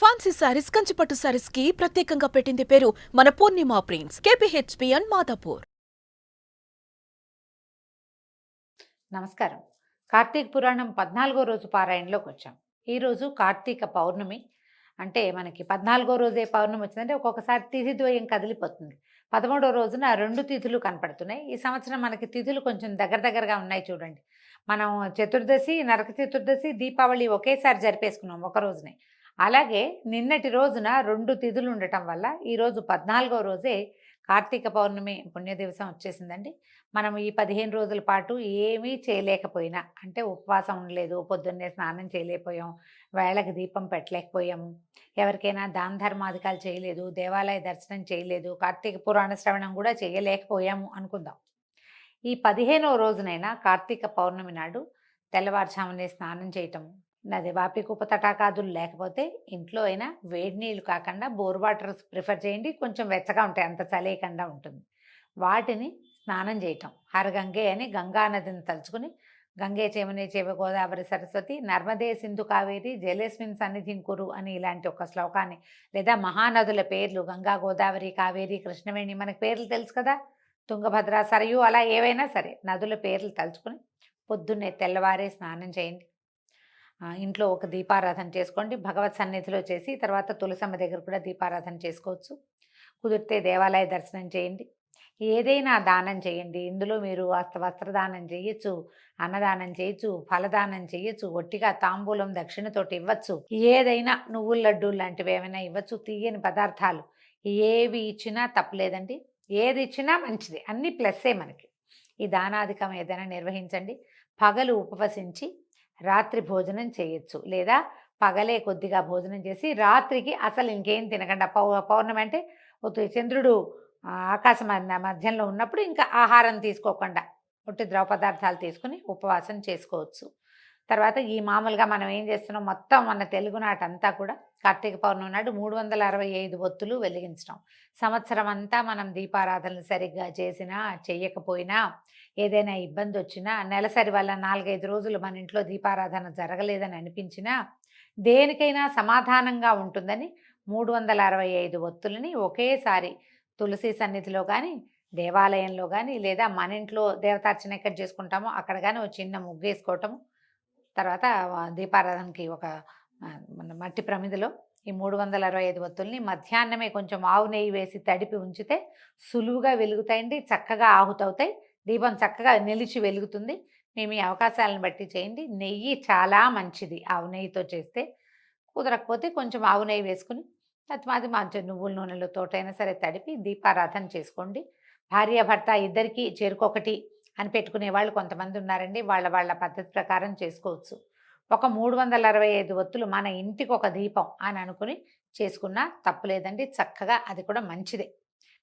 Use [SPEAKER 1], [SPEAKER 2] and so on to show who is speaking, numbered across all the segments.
[SPEAKER 1] Fancy saris, కంచిపట్టు సారీస్ కి ప్రత్యేకంగా పెట్టింది పేరు మన పూర్ణిమ ప్రింట్స్, కేపీహెచ్పి అండ్ మాదాపూర్.
[SPEAKER 2] నమస్కారం. కార్తీక పురాణం 14వ రోజు పారాయణలోకి వచ్చాం. ఈరోజు కార్తీక పౌర్ణమి. అంటే మనకి 14వ రోజే పౌర్ణమి వచ్చిందంటే ఒక్కొక్కసారి తిథి ద్వయం కదిలిపోతుంది. 13వ రోజున 2 తిథులు కనపడుతున్నాయి. ఈ సంవత్సరం మనకి తిథులు కొంచెం దగ్గరగా ఉన్నాయి చూడండి. మనం చతుర్దశి, నరక చతుర్దశి, దీపావళి ఒకేసారి జరిపేసుకున్నాం ఒక రోజునే. అలాగే నిన్నటి రోజున 2 తిథులు ఉండటం వల్ల ఈరోజు 14వ రోజే కార్తీక పౌర్ణమి పుణ్య దివసం వచ్చేసిందండి. మనం ఈ 15 రోజుల పాటు ఏమీ చేయలేకపోయినా, అంటే ఉపవాసం ఉండలేదు, పొద్దున్నే స్నానం చేయలేకపోయాం, వేళకి దీపం పెట్టలేకపోయాము, ఎవరికైనా దాన ధర్మాధికాలు చేయలేదు, దేవాలయ దర్శనం చేయలేదు, కార్తీక పురాణ శ్రవణం కూడా చేయలేకపోయాము అనుకుందాం. ఈ 15వ రోజునైనా కార్తీక పౌర్ణమి నాడు తెల్లవారుజామునే స్నానం చేయటం, నది వాపి కుప్పతటాకాదులు లేకపోతే ఇంట్లో అయినా వేడి నీళ్ళు కాకుండా బోర్ వాటర్ ప్రిఫర్ చేయండి. కొంచెం వెచ్చగా ఉంటాయి, అంత చలేయకుండా ఉంటుంది. వాటిని స్నానం చేయటం. హరగంగే అని గంగా నదిని తలుచుకుని, గంగే చేమనే చేవ గోదావరి సరస్వతి నర్మదే సింధు కావేరి జలేస్మిన్ సన్నిధిం కురు అని ఇలాంటి ఒక శ్లోకాన్ని, లేదా మహానదుల పేర్లు గంగా, గోదావరి, కావేరి, కృష్ణవేణి మనకు పేర్లు తెలుసు కదా, తుంగభద్ర, సరయు, అలా ఏవైనా సరే నదుల పేర్లు తలుచుకుని పొద్దున్నే తెల్లవారే స్నానం చేయండి. ఇంట్లో ఒక దీపారాధన చేసుకోండి. భగవత్ సన్నిధిలో చేసి తర్వాత తులసమ్మ దగ్గర కూడా దీపారాధన చేసుకోవచ్చు. కుదిరితే దేవాలయ దర్శనం చేయండి. ఏదైనా దానం చేయండి. ఇందులో మీరు వస్త్రదానం చేయొచ్చు, అన్నదానం చేయొచ్చు, ఫలదానం చేయొచ్చు, ఒట్టిగా తాంబూలం దక్షిణతోటి ఇవ్వచ్చు. ఏదైనా నువ్వుల లడ్డు లాంటివి ఏమైనా ఇవ్వచ్చు. తీయని పదార్థాలు ఏవి ఇచ్చినా తప్పులేదండి. ఏది ఇచ్చినా మంచిది, అన్ని ప్లస్సే మనకి. ఈ దానాధికం ఏదైనా నిర్వహించండి. పగలు ఉపవసించి రాత్రి భోజనం చేయొచ్చు, లేదా పగలే కొద్దిగా భోజనం చేసి రాత్రికి అసలు ఇంకేం తినకుండా, పౌర్ణమి అంటే చంద్రుడు ఆకాశం మధ్యంలో ఉన్నప్పుడు ఇంకా ఆహారం తీసుకోకుండా ఒట్టి ద్రవ పదార్థాలు తీసుకుని ఉపవాసం చేసుకోవచ్చు. తర్వాత ఈ మామూలుగా మనం ఏం చేస్తున్నాం, మొత్తం మన తెలుగునాటంతా కూడా కార్తీక పౌర్ణమి నాడు 365 ఒత్తులు వెలిగించడం. సంవత్సరం అంతా మనం దీపారాధనలు సరిగ్గా చేసినా చేయకపోయినా, ఏదైనా ఇబ్బంది వచ్చినా, నెలసరి వల్ల 4-5 రోజులు మన ఇంట్లో దీపారాధన జరగలేదని అనిపించినా, దేనికైనా సమాధానంగా ఉంటుందని 365 ఒత్తులని ఒకేసారి తులసి సన్నిధిలో కానీ, దేవాలయంలో కానీ, లేదా మన ఇంట్లో దేవతార్చన ఎక్కడ చేసుకుంటామో అక్కడ కానీ ఒక చిన్న ముగ్గేసుకోవటము, తర్వాత దీపారాధనకి ఒక మన మట్టి ప్రమిదలో ఈ 365 ఒత్తుల్ని మధ్యాహ్నమే కొంచెం ఆవు నెయ్యి వేసి తడిపి ఉంచితే సులువుగా వెలుగుతాయండి, చక్కగా ఆహుతవుతాయి. దీపం చక్కగా నిలిచి వెలుగుతుంది. మేము ఈ అవకాశాలను బట్టి చేయండి. నెయ్యి చాలా మంచిది ఆవు నెయ్యితో చేస్తే. కుదరకపోతే కొంచెం ఆవు నెయ్యి వేసుకుని అది మంచి నువ్వుల నూనెలో తోటైనా సరే తడిపి దీపారాధన చేసుకోండి. భార్యాభర్త ఇద్దరికీ చెరుకొకటి అని పెట్టుకునే వాళ్ళు కొంతమంది ఉన్నారండి. వాళ్ళ పద్ధతి ప్రకారం చేసుకోవచ్చు. ఒక 365 ఒత్తులు మన ఇంటికి ఒక దీపం అని అనుకుని చేసుకున్నా తప్పులేదండి. చక్కగా అది కూడా మంచిదే.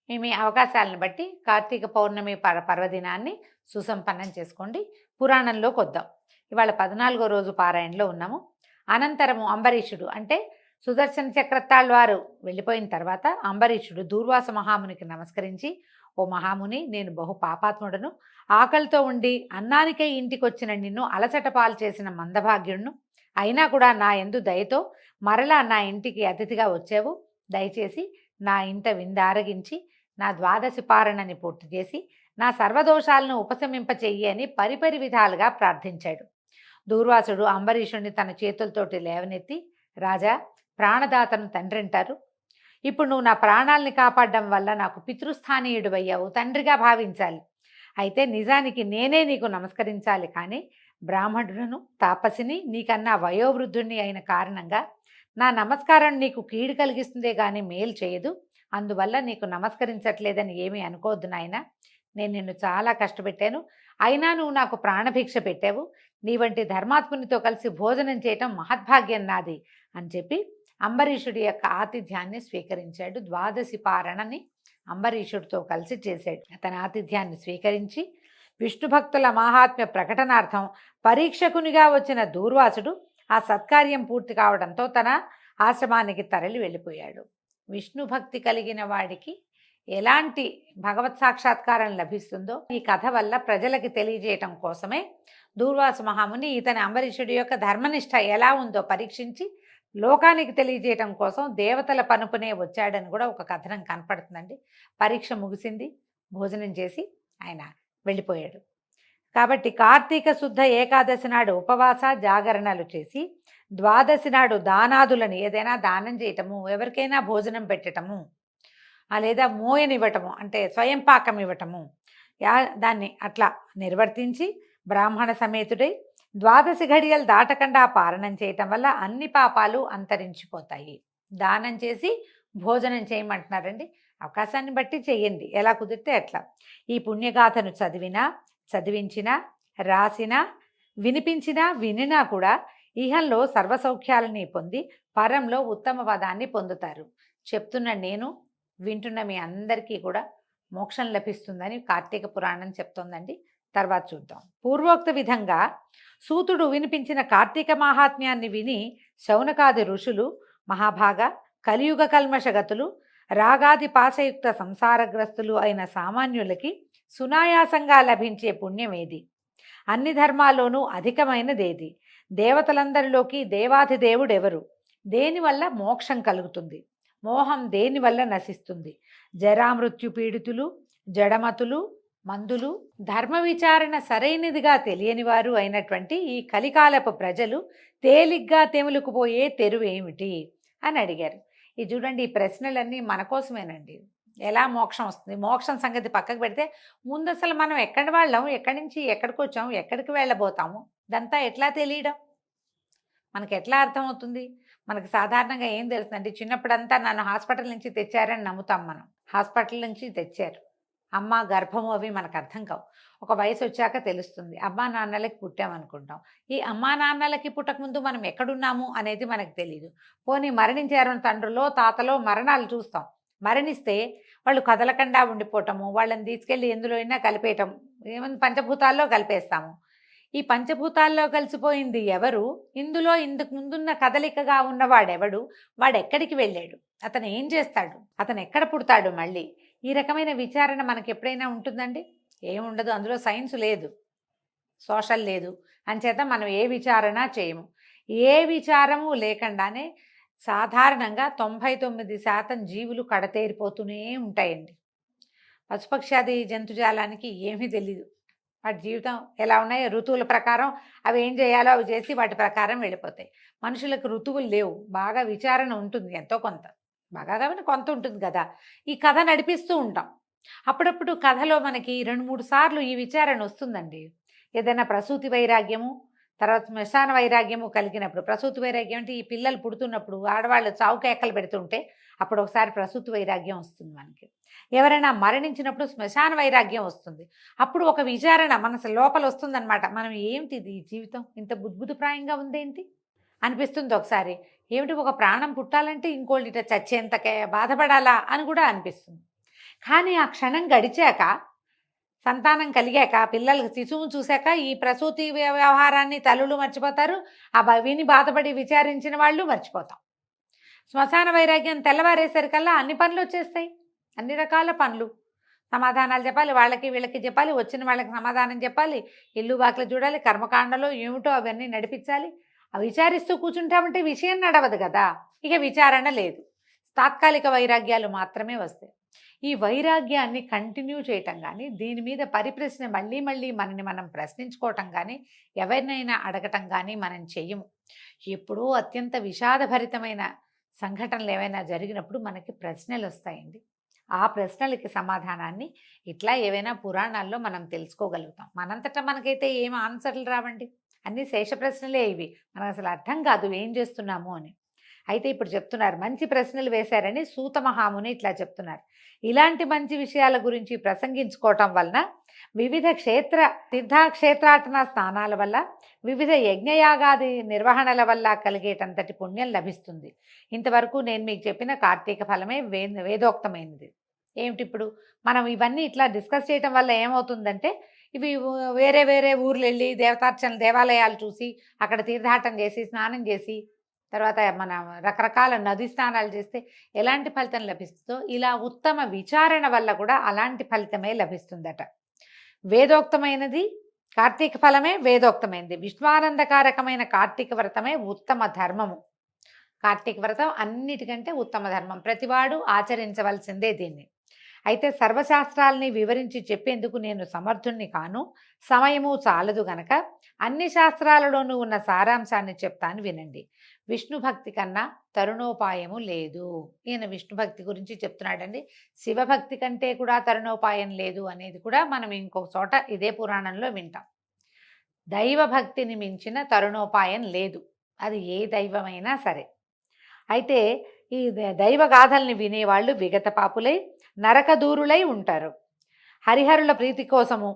[SPEAKER 2] మేము ఈ అవకాశాలను బట్టి కార్తీక పౌర్ణమి పర్వదినాన్ని సుసంపన్నం చేసుకోండి. పురాణంలోకి వద్దాం. ఇవాళ 14వ రోజు పారాయణలో ఉన్నాము. అనంతరము అంబరీషుడు, అంటే సుదర్శన చక్రతాళ్ వారు వెళ్ళిపోయిన తర్వాత అంబరీషుడు దూర్వాస మహామునికి నమస్కరించి, ఓ మహాముని, నేను బహు పాపాత్ముడను, ఆకలితో ఉండి అన్నానికై ఇంటికి వచ్చిన నిన్ను అలసట పాలు చేసిన మందభాగ్యుడును, అయినా కూడా నా యందు దయతో మరలా నా ఇంటికి అతిథిగా వచ్చావు. దయచేసి నా ఇంట విందారగించి నా ద్వాదశి పారణని పూర్తి చేసి నా సర్వదోషాలను ఉపశమింపచెయ్యి అని పరిపరి విధాలుగా ప్రార్థించాడు. దూర్వాసుడు అంబరీషుడిని తన చేతులతోటి లేవనెత్తి, రాజా, ప్రాణదాతను తండ్రి అంటారు. ఇప్పుడు నువ్వు నా ప్రాణాలని కాపాడడం వల్ల నాకు పితృస్థానీయుడు అయ్యావు, తండ్రిగా భావించాలి. అయితే నిజానికి నేనే నీకు నమస్కరించాలి, కానీ బ్రాహ్మణులను, తాపసిని, నీకన్నా వయోవృద్ధుణ్ణి అయిన కారణంగా నా నమస్కారం నీకు కీడు కలిగిస్తుందే కానీ మేలు చేయదు. అందువల్ల నీకు నమస్కరించట్లేదని ఏమీ అనుకోవద్దు నాయన. నేను నిన్ను చాలా కష్టపెట్టాను, అయినా నువ్వు నాకు ప్రాణభిక్ష పెట్టావు. నీ వంటి ధర్మాత్మునితో కలిసి భోజనం చేయటం మహద్భాగ్యం నాది అని చెప్పి అంబరీషుడి యొక్క ఆతిథ్యాన్ని స్వీకరించాడు. ద్వాదశి పారణని అంబరీషుడితో కలిసి చేశాడు. తన ఆతిథ్యాన్ని స్వీకరించి విష్ణు భక్తుల మాహాత్మ్య ప్రకటనార్థం పరీక్షకునిగా వచ్చిన దూర్వాసుడు ఆ సత్కార్యం పూర్తి కావడంతో తన ఆశ్రమానికి తరలి వెళ్ళిపోయాడు. విష్ణు భక్తి కలిగిన వాడికి ఎలాంటి భగవత్ సాక్షాత్కారం లభిస్తుందో ఈ కథ వల్ల ప్రజలకి తెలియజేయటం కోసమే దూర్వాస మహాముని ఇతని అంబరీషుడి యొక్క ధర్మనిష్ట ఎలా ఉందో పరీక్షించి లోకానికి తెలియజేయటం కోసం దేవతల పనుపునే వచ్చాడని కూడా ఒక కథనం కనపడుతుందండి. పరీక్ష ముగిసింది, భోజనం చేసి ఆయన వెళ్ళిపోయాడు. కాబట్టి కార్తీక శుద్ధ ఏకాదశి నాడు ఉపవాస జాగరణలు చేసి, ద్వాదశి నాడు దానాదులను ఏదైనా దానం చేయటము, ఎవరికైనా భోజనం పెట్టటము, లేదా మోయనివ్వటము అంటే స్వయం పాకం ఇవ్వటము, దాన్ని అట్లా నిర్వర్తించి బ్రాహ్మణ సమేతుడై ద్వాదశి ఘడియలు దాటకుండా పారణం చేయటం వల్ల అన్ని పాపాలు అంతరించిపోతాయి. దానం చేసి భోజనం చేయమంటున్నారండి. అవకాశాన్ని బట్టి చెయ్యండి, ఎలా కుదిరితే అట్లా. ఈ పుణ్యగాథను చదివించినా, రాసినా, వినిపించినా, వినినా కూడా ఇహంలో సర్వసౌఖ్యాలని పొంది పరంలో ఉత్తమ పదాన్ని పొందుతారు. చెప్తున్న నేను, వింటున్న మీ అందరికీ కూడా మోక్షం లభిస్తుందని కార్తీక పురాణం చెప్తోందండి. తర్వాత చూద్దాం. పూర్వోక్త విధంగా సూతుడు వినిపించిన కార్తీక మహాత్మ్యాన్ని విని శౌనకాది ఋషులు, మహాభాగ కలియుగ కల్మషగతులు, రాగాది పాశయుక్త సంసారగ్రస్తులు అయిన సామాన్యులకి సునాయాసంగా లభించే పుణ్యమేది? అన్ని ధర్మాల్లోనూ అధికమైనదేది? దేవతలందరిలోకి దేవాధిదేవుడెవరు? దేనివల్ల మోక్షం కలుగుతుంది? మోహం దేనివల్ల నశిస్తుంది? జరామృత్యు పీడితులు, జడమతులు, మందులు, ధర్మ విచారణ సరైనదిగా తెలియని వారు అయినటువంటి ఈ కలికాలపు ప్రజలు తేలిగ్గా తెములుకుపోయే తెరువేమిటి అని అడిగారు. ఇది చూడండి, ఈ ప్రశ్నలన్నీ మన కోసమేనండి. ఎలా మోక్షం వస్తుంది? మోక్షం సంగతి పక్కకు పెడితే ముందు అసలు మనం ఎక్కడి వాళ్ళం, ఎక్కడి నుంచి ఎక్కడికి వచ్చాం, ఎక్కడికి వెళ్ళబోతాము, ఇదంతా ఎట్లా తెలియడం, మనకి ఎట్లా అర్థమవుతుంది? మనకు సాధారణంగా ఏం తెలుస్తుందంటే, చిన్నప్పుడంతా నన్ను హాస్పిటల్ నుంచి తెచ్చారని నమ్ముతాం. మనం హాస్పిటల్ నుంచి తెచ్చారు, అమ్మ గర్భము అవి మనకు అర్థం కావు. ఒక వయసు వచ్చాక తెలుస్తుంది. అమ్మా నాన్నలకి పుట్టామనుకుంటాం. ఈ అమ్మా నాన్నలకి పుట్టకముందు మనం ఎక్కడున్నాము అనేది మనకు తెలియదు. పోనీ మరణించారు తండ్రులో తాతలో మరణాలు చూస్తాం. మరణిస్తే వాళ్ళు కదలకుండా ఉండిపోవటము, వాళ్ళని తీసుకెళ్ళి ఎందులో అయినా కలిపేయటం, ఏమైనా పంచభూతాల్లో కలిపేస్తాము. ఈ పంచభూతాల్లో కలిసిపోయింది ఎవరు? ఇందులో ఇందుకు ముందున్న కదలికగా ఉన్నవాడెవడు? వాడెక్కడికి వెళ్ళాడు? అతను ఏం చేస్తాడు? అతను ఎక్కడ పుడతాడు? మళ్ళీ ఈ రకమైన విచారణ మనకి ఎప్పుడైనా ఉంటుందండి? ఏముండదు. అందులో సైన్స్ లేదు, సోషల్ లేదు, అంచేత మనం ఏ విచారణ చేయము. ఏ విచారము లేకుండానే సాధారణంగా 99% జీవులు కడతేరిపోతూనే ఉంటాయండి. పశుపక్షాది జంతుజాలానికి ఏమీ తెలీదు. వాటి జీవితం ఎలా ఉన్నాయో ఋతువుల ప్రకారం అవి ఏం చేయాలో అవి చేసి వాటి ప్రకారం వెళ్ళిపోతాయి. మనుషులకు ఋతువులు లేవు, బాగా విచారణ ఉంటుంది, ఎంతో కొంత, బాగా కాబట్టి కొంత ఉంటుంది కదా. ఈ కథ నడిపిస్తూ ఉంటాం. అప్పుడప్పుడు కథలో మనకి 2-3 సార్లు ఈ విచారణ వస్తుందండి. ఏదైనా ప్రసూతి వైరాగ్యము, తర్వాత శ్మశాన వైరాగ్యము కలిగినప్పుడు. ప్రసూతి వైరాగ్యం అంటే ఈ పిల్లలు పుడుతున్నప్పుడు ఆడవాళ్ళు చావు కేకలు పెడుతుంటే అప్పుడు ఒకసారి ప్రసూతి వైరాగ్యం వస్తుంది మనకి. ఎవరైనా మరణించినప్పుడు శ్మశాన వైరాగ్యం వస్తుంది. అప్పుడు ఒక విచారణ మనసు లోపల వస్తుందన్నమాట. మనం ఏమిటిది, ఈ జీవితం ఇంత బుద్భుతప్రాయంగా ఉందేంటి అనిపిస్తుంది ఒకసారి. ఏమిటి, ఒక ప్రాణం పుట్టాలంటే ఇంకోటి చచ్చేంతకే బాధపడాలా అని కూడా అనిపిస్తుంది. కానీ ఆ క్షణం గడిచాక, సంతానం కలిగాక, పిల్లలకి శిశువును చూశాక ఈ ప్రసూతి వ్యవహారాన్ని తల్లులు మర్చిపోతారు, ఆ విని బాధపడి విచారించిన వాళ్ళు మర్చిపోతాం. శ్మశాన వైరాగ్యం తెల్లవారేసరికల్లా అన్ని పనులు వచ్చేస్తాయి, అన్ని రకాల పనులు. సమాధానాలు చెప్పాలి, వాళ్ళకి వీళ్ళకి చెప్పాలి, వచ్చిన వాళ్ళకి సమాధానం చెప్పాలి, ఇల్లు వాకిలు చూడాలి, కర్మకాండలో ఏమిటో అవన్నీ నడిపించాలి. అవి విచారిస్తూ కూర్చుంటామంటే విషయం నడవదు కదా. ఇక విచారణ లేదు, తాత్కాలిక వైరాగ్యాలు మాత్రమే వస్తాయి. ఈ వైరాగ్యాన్ని కంటిన్యూ చేయటం కానీ, దీని మీద పరిప్రశ్న మళ్ళీ మళ్ళీ మనని మనం ప్రశ్నించుకోవటం కానీ, ఎవరినైనా అడగటం కానీ మనం చెయ్యము. ఎప్పుడూ అత్యంత విషాదభరితమైన సంఘటనలు ఏవైనా జరిగినప్పుడు మనకి ప్రశ్నలు వస్తాయండి. ఆ ప్రశ్నలకి సమాధానాన్ని ఇట్లా ఏవైనా పురాణాల్లో మనం తెలుసుకోగలుగుతాం. మనంతటా మనకైతే ఏం ఆన్సర్లు రావండి, అన్నీ శేష ప్రశ్నలే ఇవి. మనకు అసలు అర్థం కాదు ఏం చేస్తున్నాము అని. అయితే ఇప్పుడు చెప్తున్నారు, మంచి ప్రశ్నలు వేశారని సూత మహాముని ఇట్లా చెప్తున్నారు. ఇలాంటి మంచి విషయాల గురించి ప్రసంగించుకోవటం వలన వివిధ తీర్థక్షేత్రాటన స్నానాల వల్ల, వివిధ యజ్ఞయాగాది నిర్వహణల వల్ల కలిగేటంతటి పుణ్యం లభిస్తుంది. ఇంతవరకు నేను మీకు చెప్పిన కార్తీక ఫలమే వేదోక్తమైనది. ఏమిటి ఇప్పుడు మనం ఇవన్నీ ఇట్లా డిస్కస్ చేయటం వల్ల ఏమవుతుందంటే, ఇవి వేరే వేరే ఊర్లు వెళ్ళి దేవతార్చన దేవాలయాలు చూసి అక్కడ తీర్థాటన చేసి స్నానం చేసి తర్వాత మన రకరకాల నది స్నానాలు చేస్తే ఎలాంటి ఫలితం లభిస్తుందో, ఇలా ఉత్తమ విచారణ వల్ల కూడా అలాంటి ఫలితమే లభిస్తుందట. వేదోక్తమైనది కార్తీక ఫలమే వేదోక్తమైనది. విశ్వానందకారకమైన కార్తీక వ్రతమే ఉత్తమ ధర్మము. కార్తీక వ్రతం అన్నిటికంటే ఉత్తమ ధర్మం, ప్రతివాడు ఆచరించవలసిందే దీన్ని. అయితే సర్వశాస్త్రాల్ని వివరించి చెప్పేందుకు నేను సమర్థుణ్ణి కాను, సమయము చాలదు గనక అన్ని శాస్త్రాలలోనూ ఉన్న సారాంశాన్ని చెప్తాను వినండి. విష్ణు భక్తి కన్నా తరుణోపాయము లేదు. ఈయన విష్ణు భక్తి గురించి చెప్తున్నాడండి. శివభక్తి కంటే కూడా తరుణోపాయం లేదు అనేది కూడా మనం ఇంకొక చోట ఇదే పురాణంలో వింటాం. దైవభక్తిని మించిన తరుణోపాయం లేదు, అది ఏ దైవమైనా సరే. అయితే ఈ దైవగాథల్ని వినేవాళ్ళు విగత పాపులై నరకదూరులై ఉంటారు. హరిహరుల ప్రీతి కోసము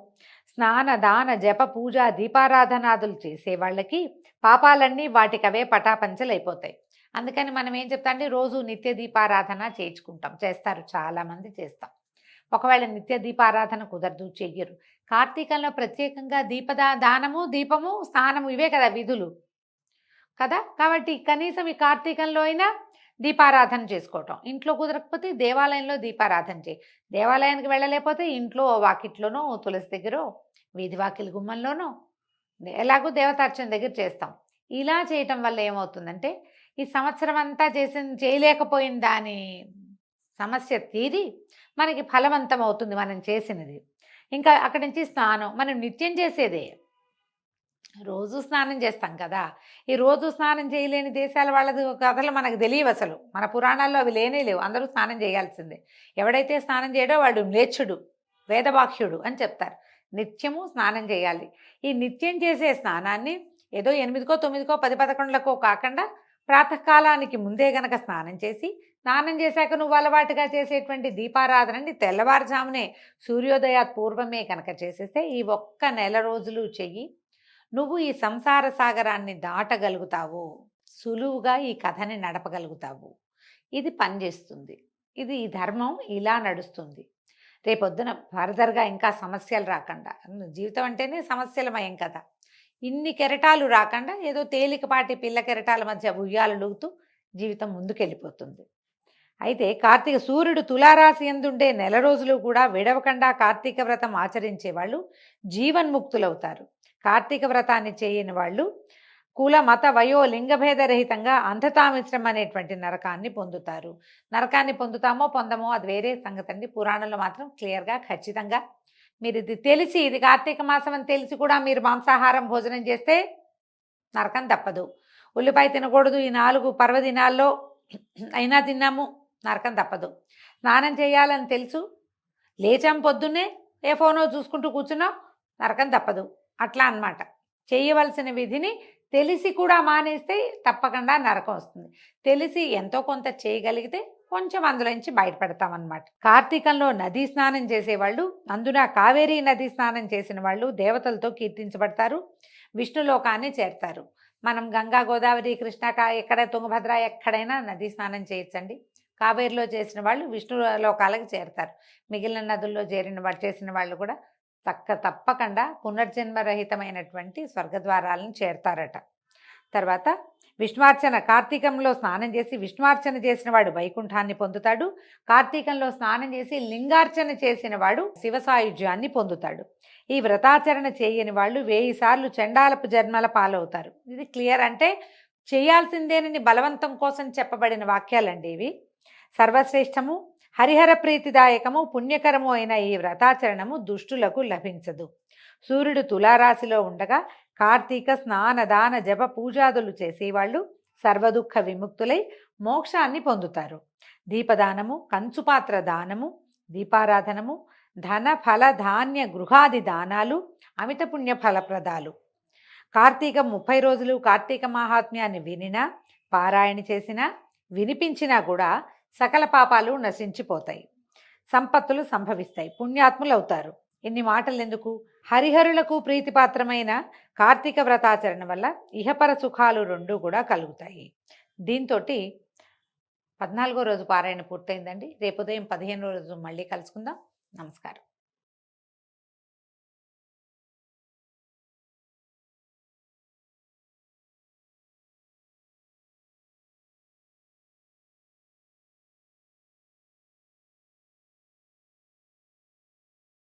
[SPEAKER 2] స్నాన దాన జప పూజ దీపారాధనాదులు చేసే వాళ్ళకి పాపాలన్నీ వాటికవే పటాపంచలైపోతాయి. అందుకని మనం ఏం చెప్తాంటే రోజు నిత్య దీపారాధన చేస్తారు, చాలామంది చేస్తాం. ఒకవేళ నిత్య దీపారాధన కుదరదు, చెయ్యరు. కార్తీకంలో ప్రత్యేకంగా దానము, దీపము, స్నానము ఇవే కదా విధులు కదా. కాబట్టి కనీసం ఈ కార్తీకంలో అయినా దీపారాధన చేసుకోవటం. ఇంట్లో కుదరకపోతే దేవాలయంలో దీపారాధన చేయి. దేవాలయానికి వెళ్ళలేకపోతే ఇంట్లో వాకిట్లోనో, తులసి దగ్గర, వీధి వాకిలి గుమ్మంలోనో, ఎలాగో దేవతార్చన దగ్గర చేస్తాం. ఇలా చేయటం వల్ల ఏమవుతుందంటే ఈ సంవత్సరం అంతా చేయలేకపోయిన దాని సమస్య తీరి మనకి ఫలవంతం అవుతుంది మనం చేసినది. ఇంకా అక్కడి నుంచి స్నానం మనం నిత్యం చేసేదే, రోజు స్నానం చేస్తాం కదా. ఈ రోజు స్నానం చేయలేని దేశాల వాళ్ళది కథలు మనకు తెలియవు, అసలు మన పురాణాల్లో అవి లేనే లేవు. అందరూ స్నానం చేయాల్సిందే. ఎవడైతే స్నానం చేయడో వాడు మ్లేచ్ఛుడు, వేదవాక్యుడు అని చెప్తారు. నిత్యము స్నానం చేయాలి. ఈ నిత్యం చేసే స్నానాన్ని ఏదో 8కో 9కో 10, 11కో కాకుండా ప్రాతకాలానికి ముందే గనక స్నానం చేసి, స్నానం చేశాక నువ్వు అలవాటుగా చేసేటువంటి దీపారాధనని తెల్లవారుజామునే సూర్యోదయాత్ పూర్వమే కనుక చేసేస్తే ఈ ఒక్క నెల రోజులు చెయ్యి, నువ్వు ఈ సంసార సాగరాన్ని దాటగలుగుతావు, సులువుగా ఈ కథని నడపగలుగుతావు. ఇది పనిచేస్తుంది. ఇది ఈ ధర్మం ఇలా నడుస్తుంది. రేపొద్దున ఫర్దర్గా ఇంకా సమస్యలు రాకుండా, జీవితం అంటేనే సమస్యలమయం కదా, ఇన్ని కెరటాలు రాకుండా ఏదో తేలికపాటి పిల్ల కెరటాల మధ్య ఉయ్యాలలుగుతూ జీవితం ముందుకెళ్ళిపోతుంది. అయితే కార్తీక సూర్యుడు తులారాశి యందుండే నెల రోజులు కూడా విడవకుండా కార్తీక వ్రతం ఆచరించే వాళ్ళు జీవన్ముక్తులవుతారు. కార్తీక వ్రతాన్ని చేయని వాళ్ళు కుల మత వయో లింగభేదరహితంగా అంధతామిశ్రం అనేటువంటి నరకాన్ని పొందుతారు. నరకాన్ని పొందుతామో పొందమో అది వేరే సంగతి అండి. పురాణంలో మాత్రం క్లియర్గా ఖచ్చితంగా మీరు ఇది తెలిసి, ఇది కార్తీక మాసం అని తెలిసి కూడా మీరు మాంసాహారం భోజనం చేస్తే నరకం తప్పదు. ఉల్లిపాయ తినకూడదు ఈ 4 పర్వదినాల్లో అయినా తిన్నాము, నరకం తప్పదు. స్నానం చేయాలని తెలుసు, లేచాం పొద్దున్నే ఏ ఫోనో చూసుకుంటూ కూర్చున్నాం, నరకం తప్పదు. అట్లా అన్నమాట. చేయవలసిన విధిని తెలిసి కూడా మానేస్తే తప్పకుండా నరకం వస్తుంది. తెలిసి ఎంతో కొంత చేయగలిగితే కొంచెం అందులోంచి బయటపడతామన్నమాట. కార్తీకంలో నదీ స్నానం చేసేవాళ్ళు, అందున కావేరీ నదీ స్నానం చేసిన వాళ్ళు దేవతలతో కీర్తించబడతారు, విష్ణులోకాన్ని చేరతారు. మనం గంగా, గోదావరి, కృష్ణ, ఎక్కడ తుంగభద్ర ఎక్కడైనా నదీ స్నానం చేయొచ్చండి. కావేరిలో చేసిన వాళ్ళు విష్ణు లోకాలకు చేరతారు. మిగిలిన నదుల్లో చేసిన వాళ్ళు కూడా తప్పకుండా పునర్జన్మరహితమైనటువంటి స్వర్గద్వారాలను చేరతారట. తర్వాత విష్ణువార్చన, కార్తీకంలో స్నానం చేసి విష్ణువార్చన చేసిన వాడు వైకుంఠాన్ని పొందుతాడు. కార్తీకంలో స్నానం చేసి లింగార్చన చేసిన వాడు శివసాయుజ్యాన్ని పొందుతాడు. ఈ వ్రతాచరణ చేయని వాళ్ళు 1000 సార్లు చండాలపు జన్మల పాలవుతారు. ఇది క్లియర్, అంటే చేయాల్సిందేనని బలవంతం కోసం చెప్పబడిన వాక్యాలండి ఇవి. సర్వశ్రేష్టము, హరిహర ప్రీతిదాయకము, పుణ్యకరము అయిన ఈ వ్రతాచరణము దుష్టులకు లభించదు. సూర్యుడు తులారాశిలో ఉండగా కార్తీక స్నాన దాన జప పూజాదులు చేసేవాళ్ళు సర్వదుఃఖ విముక్తులై మోక్షాన్ని పొందుతారు. దీపదానము, కంచుపాత్ర దానము, దీపారాధనము, ధన ఫల ధాన్య గృహాది దానాలు అమిత పుణ్య ఫలప్రదాలు. కార్తీకం 30 రోజులు కార్తీక మహాత్మ్యాన్ని వినినా, పారాయణ చేసినా, వినిపించినా కూడా సకల పాపాలు నశించిపోతాయి, సంపత్తులు సంభవిస్తాయి, పుణ్యాత్ములు అవుతారు. ఇన్ని మాటలు ఎందుకు? హరిహరులకు ప్రీతిపాత్రమైన కార్తీక వ్రతాచరణ వల్ల ఇహపర సుఖాలు 2 కూడా కలుగుతాయి. దీంతో 14వ రోజు పారాయణ పూర్తయిందండి. రేపు ఉదయం 15వ రోజు మళ్ళీ కలుసుకుందాం. నమస్కారం.